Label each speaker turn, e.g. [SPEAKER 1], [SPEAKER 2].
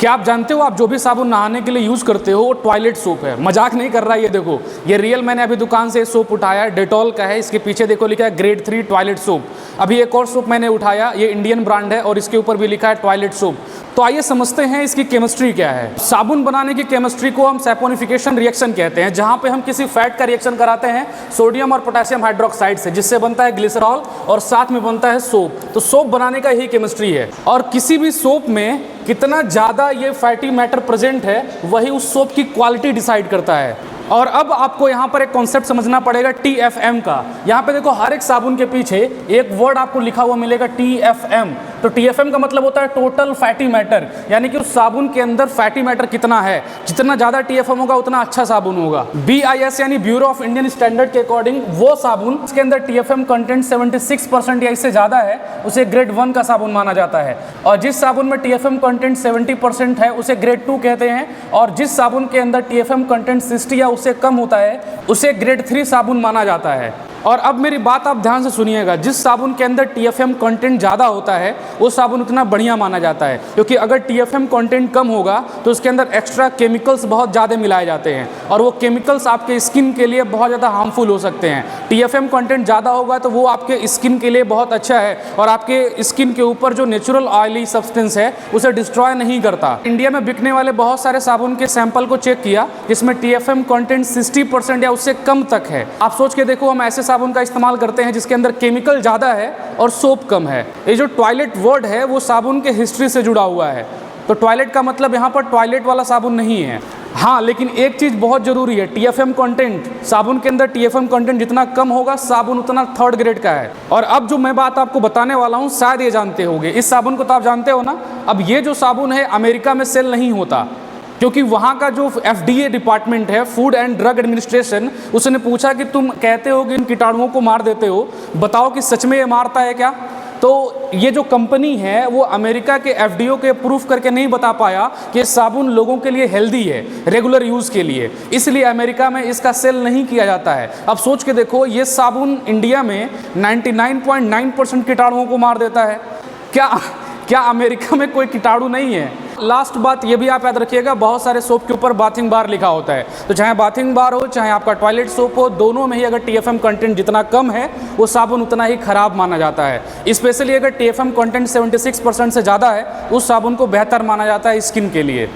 [SPEAKER 1] क्या आप जानते हो, आप जो भी साबुन नहाने के लिए यूज़ करते हो वो टॉयलेट सोप है। मजाक नहीं कर रहा है, ये देखो, ये रियल, मैंने अभी दुकान से सोप उठाया है, डेटॉल का है। इसके पीछे देखो लिखा है ग्रेड 3 टॉयलेट सोप। अभी एक और सोप मैंने उठाया, ये इंडियन ब्रांड है और इसके ऊपर भी लिखा है टॉयलेट सोप। तो आइए समझते हैं इसकी केमिस्ट्री क्या है। साबुन बनाने की केमिस्ट्री को हम सैपोनिफिकेशन रिएक्शन कहते हैं, जहाँ पे हम किसी फैट का रिएक्शन कराते हैं सोडियम और पोटेशियम हाइड्रोक्साइड से, जिससे बनता है ग्लिसरॉल और साथ में बनता है सोप। तो सोप बनाने का यही केमिस्ट्री है। और किसी भी सोप में कितना ज़्यादा ये फैटी मैटर प्रेजेंट है, वही उस सोप की क्वालिटी डिसाइड करता है। और अब आपको यहाँ पर एक कॉन्सेप्ट समझना पड़ेगा TFM का। यहाँ पे देखो, हर एक साबुन के पीछे एक वर्ड आपको लिखा हुआ मिलेगा TFM। तो TFM का मतलब होता है टोटल फैटी मैटर, यानी कि उस साबुन के अंदर फैटी मैटर कितना है। जितना ज़्यादा TFM होगा उतना अच्छा साबुन होगा। BIS यानी ब्यूरो ऑफ इंडियन स्टैंडर्ड के अकॉर्डिंग वो साबुन जिसके अंदर TFM कंटेंट 76% या इससे ज़्यादा है, उसे ग्रेड 1 का साबुन माना जाता है। और जिस साबुन में TFM कंटेंट 70% है उसे ग्रेड 2 कहते हैं। और जिस साबुन के अंदर TFM कंटेंट 60 या उससे कम होता है उसे ग्रेड 3 साबुन माना जाता है। और अब मेरी बात आप ध्यान से सुनिएगा, जिस साबुन के अंदर TFM कंटेंट ज़्यादा होता है वो साबुन उतना बढ़िया माना जाता है, क्योंकि अगर TFM कंटेंट कम होगा तो उसके अंदर एक्स्ट्रा केमिकल्स बहुत ज़्यादा मिलाए जाते हैं और वो केमिकल्स आपके स्किन के लिए बहुत ज़्यादा हार्मफुल हो सकते हैं। TFM कंटेंट ज़्यादा होगा तो वो आपके स्किन के लिए बहुत अच्छा है और आपके स्किन के ऊपर जो नेचुरल ऑयली सब्सटेंस है उसे डिस्ट्रॉय नहीं करता। इंडिया में बिकने वाले बहुत सारे साबुन के सैंपल को चेक किया जिसमें TFM कंटेंट 60% या उससे कम तक है। आप सोच के देखो, हम ऐसे साबुन का इस्तेमाल करते हैं जिसके अंदर केमिकल ज़्यादा है और सोप कम है। ये जो टॉयलेट वर्ड है वो साबुन के हिस्ट्री से जुड़ा हुआ है। तो टॉयलेट का मतलब यहाँ पर टॉयलेट वाला साबुन नहीं है। हाँ, लेकिन एक चीज़ बहुत ज़रूरी है, TFM कंटेंट, साबुन के अंदर TFM कंटेंट जितना कम होगा साबुन उतना 3rd ग्रेड का है। और अब जो मैं बात आपको बताने वाला हूँ शायद ये जानते होंगे, इस साबुन को तो आप जानते हो ना। अब ये जो साबुन है अमेरिका में सेल नहीं होता, क्योंकि वहाँ का जो FDA डिपार्टमेंट है, फूड एंड ड्रग एडमिनिस्ट्रेशन, उसने पूछा कि तुम कहते हो कि इन कीटाणुओं को मार देते हो, बताओ कि सच में ये मारता है क्या। तो ये जो कंपनी है वो अमेरिका के FDO के प्रूफ करके नहीं बता पाया कि ये साबुन लोगों के लिए हेल्दी है रेगुलर यूज़ के लिए, इसलिए अमेरिका में इसका सेल नहीं किया जाता है। अब सोच के देखो, ये साबुन इंडिया में 99.9% कीटाणुओं को मार देता है। क्या अमेरिका में कोई कीटाणु नहीं है? लास्ट बात ये भी आप याद रखिएगा, बहुत सारे सोप के ऊपर बाथिंग बार लिखा होता है। तो चाहे बाथिंग बार हो चाहे आपका टॉयलेट सोप हो, दोनों में ही अगर TFM कंटेंट जितना कम है वो साबुन उतना ही खराब माना जाता है। स्पेशली अगर TFM कंटेंट 76% से ज़्यादा है उस साबुन को बेहतर माना जाता है स्किन के लिए।